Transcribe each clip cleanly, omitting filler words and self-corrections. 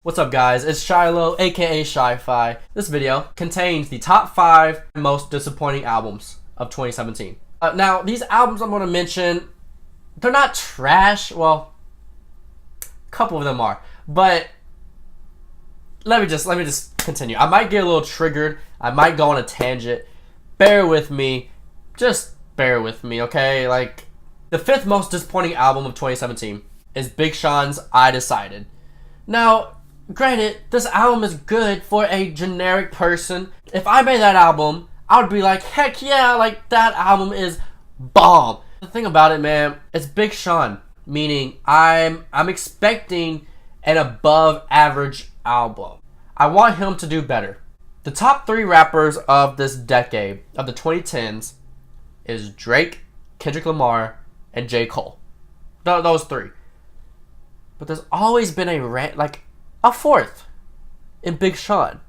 What's up guys, it's Shiloh aka Shi-Fi. This video contains the top 5 most disappointing albums of 2017. Now these albums I'm going to mention, they're not trash, well, a couple of them are, but let me just continue. I might get a little triggered, I might go on a tangent, bear with me, just bear with me, okay? Like, the 5th most disappointing album of 2017 is Big Sean's I Decided. Now, granted, this album is good for a generic person. If I made that album, I would be like, heck yeah, like that album is bomb. The thing about it, man, it's Big Sean, meaning I'm expecting an above average album. I want him to do better. The top 3 rappers of this decade, of the 2010s, is Drake, Kendrick Lamar, and J. Cole. Those 3. But there's always been a 4th in Big Sean,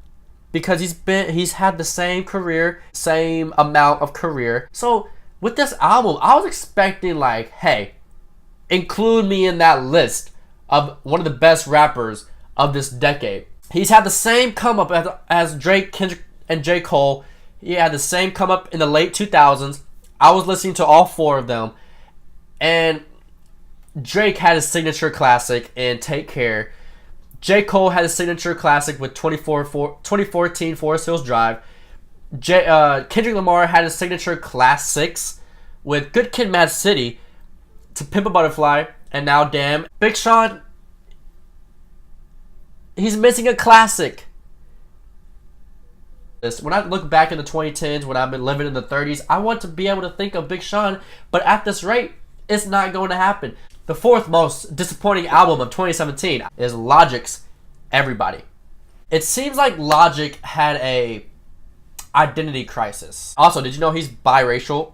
because he's had the same career, same amount of career. So with this album, I was expecting like, hey, include me in that list of one of the best rappers of this decade. He's had the same come up as Drake, Kendrick, and J. Cole. He had the same come up in the late 2000s. I was listening to all 4 of them, and Drake had his signature classic in Take Care. J. Cole had his signature classic with 2014 Forest Hills Drive. Kendrick Lamar had his signature classics with Good Kid, Mad City, To Pimp a Butterfly, and now Damn. Big Sean, he's missing a classic. When I look back in the 2010s, when I've been living in the 30s, I want to be able to think of Big Sean, but at this rate, it's not going to happen. The 4th most disappointing album of 2017 is Logic's Everybody. It seems like Logic had a identity crisis. Also, did you know he's biracial?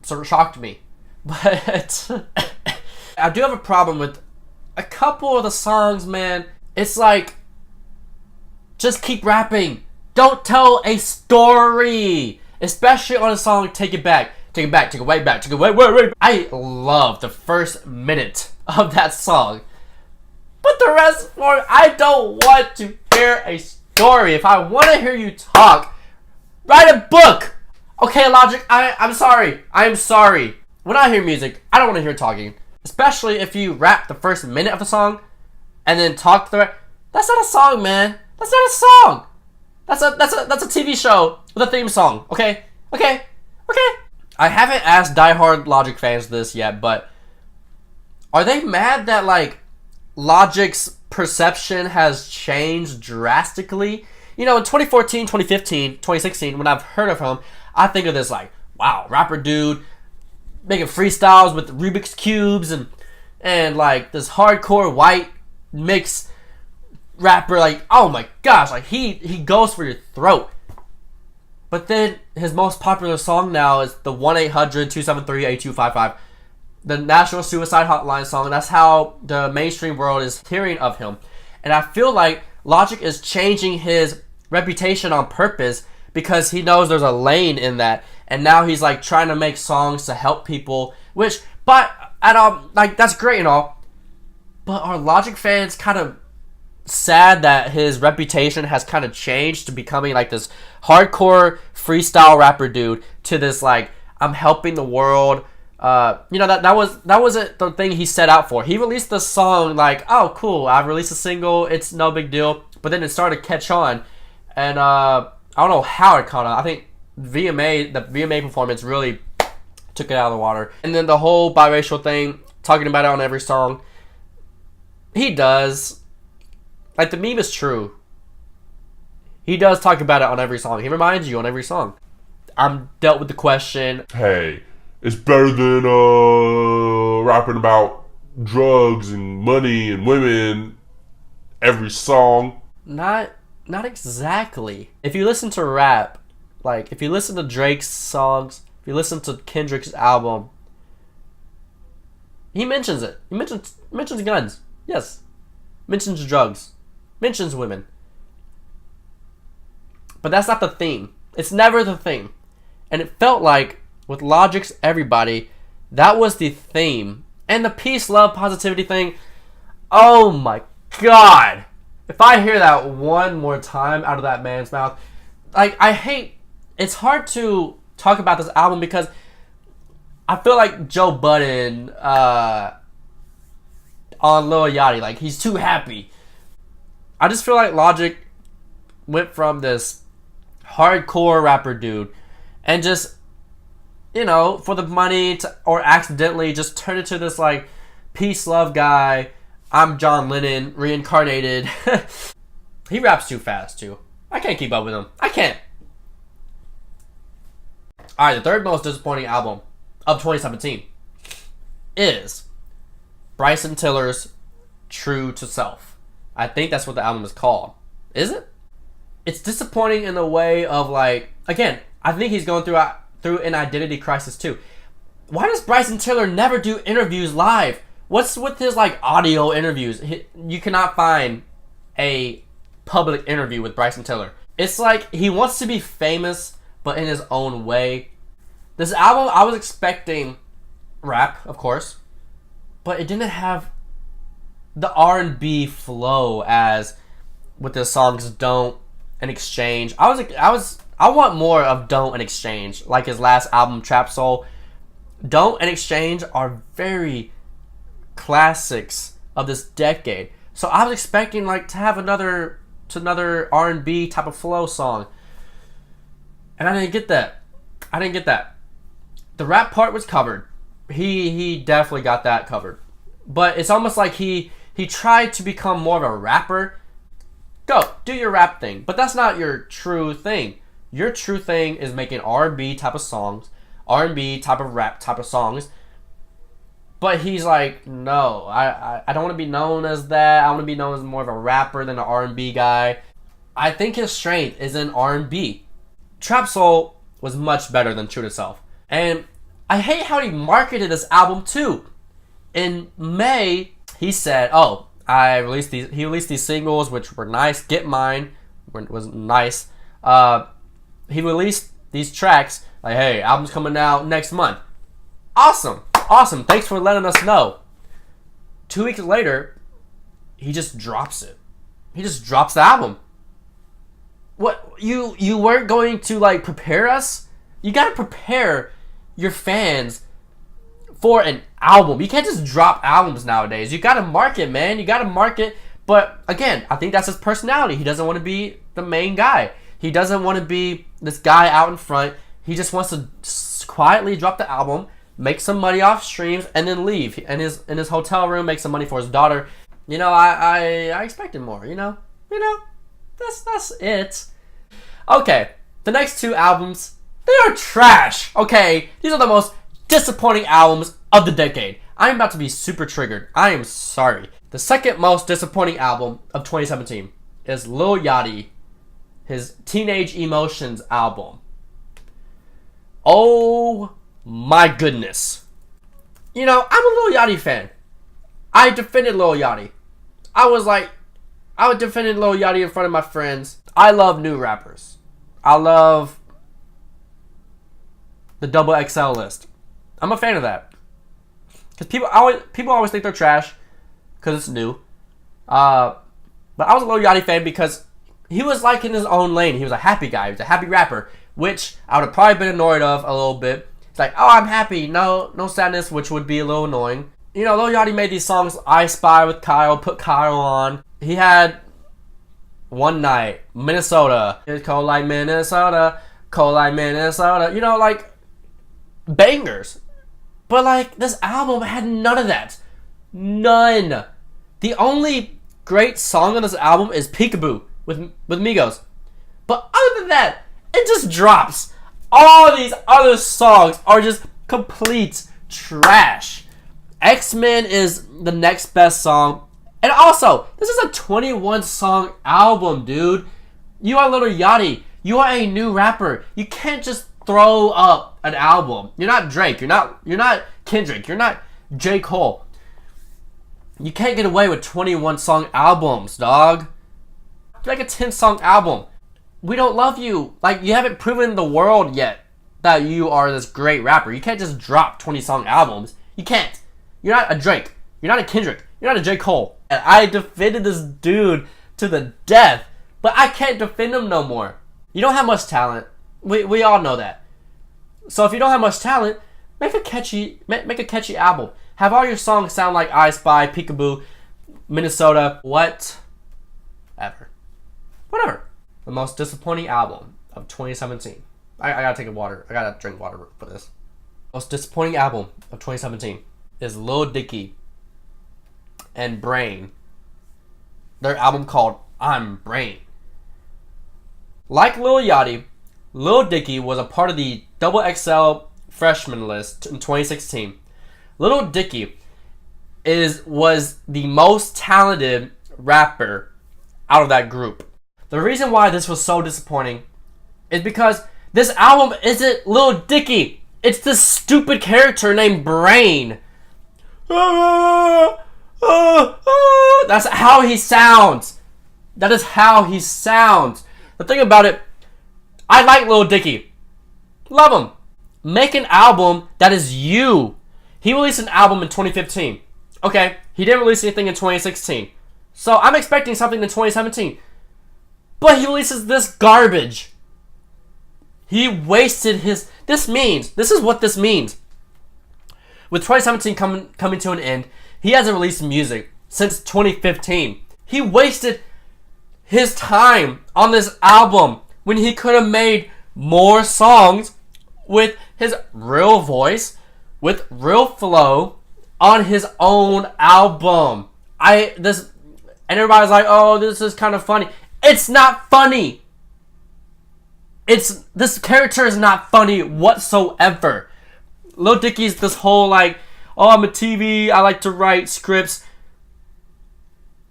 Sort of shocked me. But I do have a problem with a couple of the songs, man. It's like, just keep rapping. Don't tell a story. Especially on a song, Take It Back. Take it back, take it way back, take it way. I love the first minute of that song. But the rest, I don't want to hear a story. If I want to hear you talk, write a book. Okay, Logic, I'm sorry. I'm sorry. When I hear music, I don't want to hear talking. Especially if you rap the first minute of a song and then talk the rest. That's not a song, man. That's not a song. That's a TV show with a theme song. Okay? I haven't asked diehard Logic fans this yet, but are they mad that like Logic's perception has changed drastically? You know, in 2014, 2015, 2016, when I've heard of him, I think of this like, wow, rapper dude making freestyles with Rubik's cubes and like this hardcore white mix rapper, like, oh my gosh, like he goes for your throat. But then his most popular song now is the 1-800-273-8255, the National Suicide Hotline song. That's how the mainstream world is hearing of him. And I feel like Logic is changing his reputation on purpose because he knows there's a lane in that. And now he's like trying to make songs to help people, like that's great and all. But are Logic fans kind of sad that his reputation has kind of changed to becoming like this hardcore freestyle rapper dude to this like, I'm helping the world? That wasn't the thing he set out for. He released the song like, oh cool, I released a single, it's no big deal. But then it started to catch on, and I don't know how it caught on. I think the VMA performance really took it out of the water. And then the whole biracial thing, talking about it on every song, he does. Like, the meme is true. He does talk about it on every song. He reminds you on every song. I'm dealt with the question, hey, it's better than rapping about drugs and money and women every song. Not exactly. If you listen to rap, like if you listen to Drake's songs, if you listen to Kendrick's album, he mentions it. He mentions guns. Yes. Mentions drugs. Mentions women. But that's not the theme. It's never the theme. And it felt like with Logic's Everybody, that was the theme. And the peace, love, positivity thing, oh my god. If I hear that one more time out of that man's mouth, like, it's hard to talk about this album because I feel like Joe Budden on Lil Yachty, like, he's too happy. I just feel like Logic went from this hardcore rapper dude and just, for the money or accidentally just turned into this, like, peace, love guy. I'm John Lennon reincarnated. He raps too fast, too. I can't keep up with him. I can't. Alright, the third most disappointing album of 2017 is Bryson Tiller's True to Self. I think that's what the album is called. Is it? It's disappointing in the way of, like, again, I think he's going through an identity crisis too. Why does Bryson Tiller never do interviews live? What's with his, like, audio interviews? You cannot find a public interview with Bryson Tiller. It's like he wants to be famous, but in his own way. This album, I was expecting rap, of course, but it didn't have the R&B flow as with the songs Don't and Exchange. I want more of Don't and Exchange, like his last album, Trap Soul. Don't and Exchange are very classics of this decade. So I was expecting, like, to have another R&B type of flow song. And I didn't get that. The rap part was covered. He definitely got that covered. But it's almost like he tried to become more of a rapper. Go, do your rap thing. But that's not your true thing. Your true thing is making R&B type of songs, R&B type of rap type of songs. But he's like, no, I don't want to be known as that. I want to be known as more of a rapper than an R&B guy. I think his strength is in R&B. Trap Soul was much better than True to Self. And I hate how he marketed this album too. In May, he said, he released these singles, which were nice. Get Mine was nice. He released these tracks, like, hey, album's coming out next month. Awesome. Thanks for letting us know. 2 weeks later, he just drops it. He just drops the album. What, you weren't going to, like, prepare us? You gotta prepare your fans for an album. You can't just drop albums nowadays. You gotta market, man. You gotta market. But again, I think that's his personality. He doesn't want to be the main guy. He doesn't want to be this guy out in front. He just wants to quietly drop the album, make some money off streams, and then leave in his hotel room, make some money for his daughter. I expected more. That's it. Okay, the next two albums, they are trash. Okay, these are the most disappointing albums of the decade. I'm about to be super triggered. I am sorry. The second most disappointing album of 2017 is Lil Yachty, his Teenage Emotions album. Oh my goodness. I'm a Lil Yachty fan. I defended Lil Yachty. I would defend Lil Yachty in front of my friends. I love new rappers. I love the Double XL list. I'm a fan of that. Because people always think they're trash because it's new. But I was a Lil Yachty fan because he was like in his own lane. He was a happy guy. He was a happy rapper, which I would have probably been annoyed of a little bit. It's like, oh, I'm happy. No sadness, which would be a little annoying. Lil Yachty made these songs, I Spy with Kyle, put Kyle on. He had One Night, Minnesota. It's cold like Minnesota, cold like Minnesota. Like, bangers. But, like, this album had none of that. None. The only great song on this album is Peekaboo with Migos. But other than that, it just drops. All these other songs are just complete trash. X-Men is the next best song. And also, this is a 21-song album, dude. You are Lil Yachty. You are a new rapper. You can't just throw up an album. You're not Drake. You're not Kendrick. You're not J. Cole. You can't get away with 21-song albums, dog. You're like a 10-song album. We don't love you. Like, you haven't proven the world yet that you are this great rapper. You can't just drop 20-song albums. You can't. You're not a Drake. You're not a Kendrick. You're not a J. Cole. And I defended this dude to the death, but I can't defend him no more. You don't have much talent. We all know that. So if you don't have much talent, make a catchy album. Have all your songs sound like I Spy, Peekaboo, Minnesota, whatever. The most disappointing album of 2017. I gotta take a water. I gotta drink water for this. Most disappointing album of 2017 is Lil Dicky and Brain. Their album called I'm Brain. Like Lil Yachty, Lil Dicky was a part of the XXL freshman list in 2016. Lil Dicky was the most talented rapper out of that group. The reason why this was so disappointing is because this album isn't Lil Dicky. It's this stupid character named Brain. That's how he sounds. That is how he sounds. The thing about it, I like Lil Dicky. Love him. Make an album that is you. He released an album in 2015. Okay, he didn't release anything in 2016. So I'm expecting something in 2017. But he releases this garbage. He wasted his... This is what this means. With 2017 coming to an end, he hasn't released music since 2015. He wasted his time on this album when he could have made more songs with his real voice, with real flow on his own album. And everybody's like, oh, this is kind of funny. It's not funny. This character is not funny whatsoever. Lil Dicky's this whole like, oh, I'm a TV, I like to write scripts.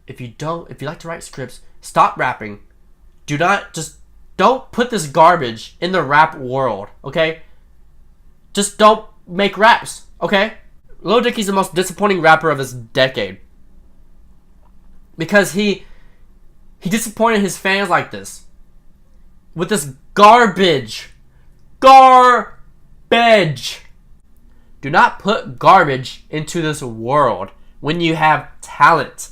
If you like to write scripts, stop rapping. Don't put this garbage in the rap world, okay? Just don't make raps, okay? Lil Dicky's the most disappointing rapper of this decade. Because he disappointed his fans like this. With this garbage. Garbage. Do not put garbage into this world when you have talent.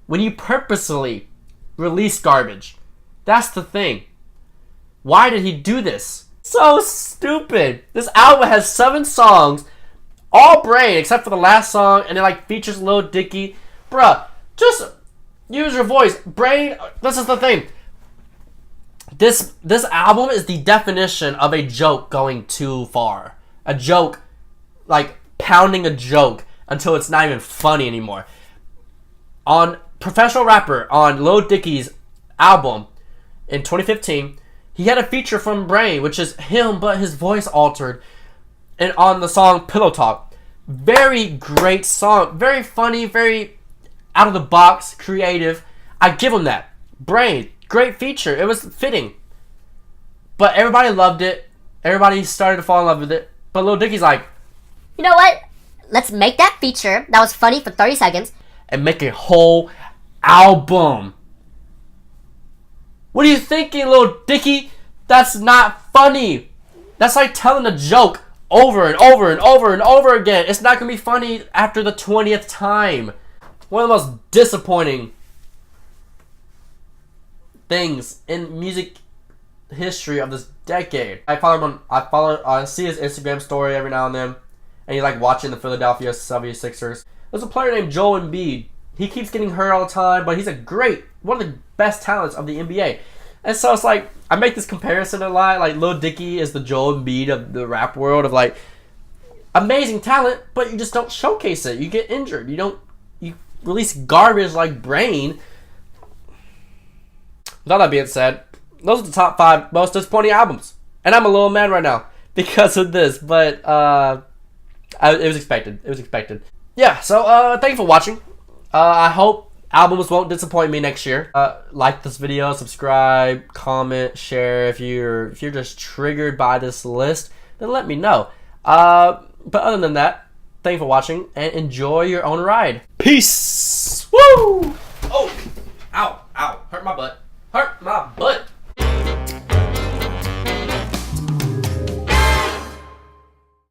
When you purposely release garbage. That's the thing. Why did he do this? So stupid. This album has 7 songs. All Brain, except for the last song. And it like features Lil Dicky. Bruh, just use your voice. Brain, this is the thing. This album is the definition of a joke going too far. A joke, like pounding a joke until it's not even funny anymore. On Professional Rapper, on Lil Dicky's album in 2015, he had a feature from Brain, which is him but his voice altered, and on the song Pillow Talk. Very great song. Very funny, very out of the box, creative. I give him that. Brain, great feature. It was fitting. But everybody loved it. Everybody started to fall in love with it. But Lil Dicky's like, you know what? Let's make that feature that was funny for 30 seconds and make a whole album. What are you thinking, Lil Dicky? That's not funny. That's like telling a joke over and over and over and over again. It's not going to be funny after the 20th time. One of the most disappointing things in music history of this decade. I see his Instagram story every now and then, and he's like watching the Philadelphia 76ers. There's a player named Joel Embiid. He keeps getting hurt all the time, but he's one of the best talents of the NBA. And so it's like, I make this comparison a lot. Like, Lil Dicky is the Joel Embiid of the rap world, of like, amazing talent, but you just don't showcase it. You get injured. You release garbage like Brain. With all that being said, those are the top 5 most disappointing albums. And I'm a little mad right now because of this, but it was expected. It was expected. Yeah, so thank you for watching. I hope albums won't disappoint me next year. Like this video, subscribe, comment, share. If you're just triggered by this list, then let me know. But other than that, thank you for watching and enjoy your own ride. Peace. Woo! Oh, ow, hurt my butt. Hurt my butt.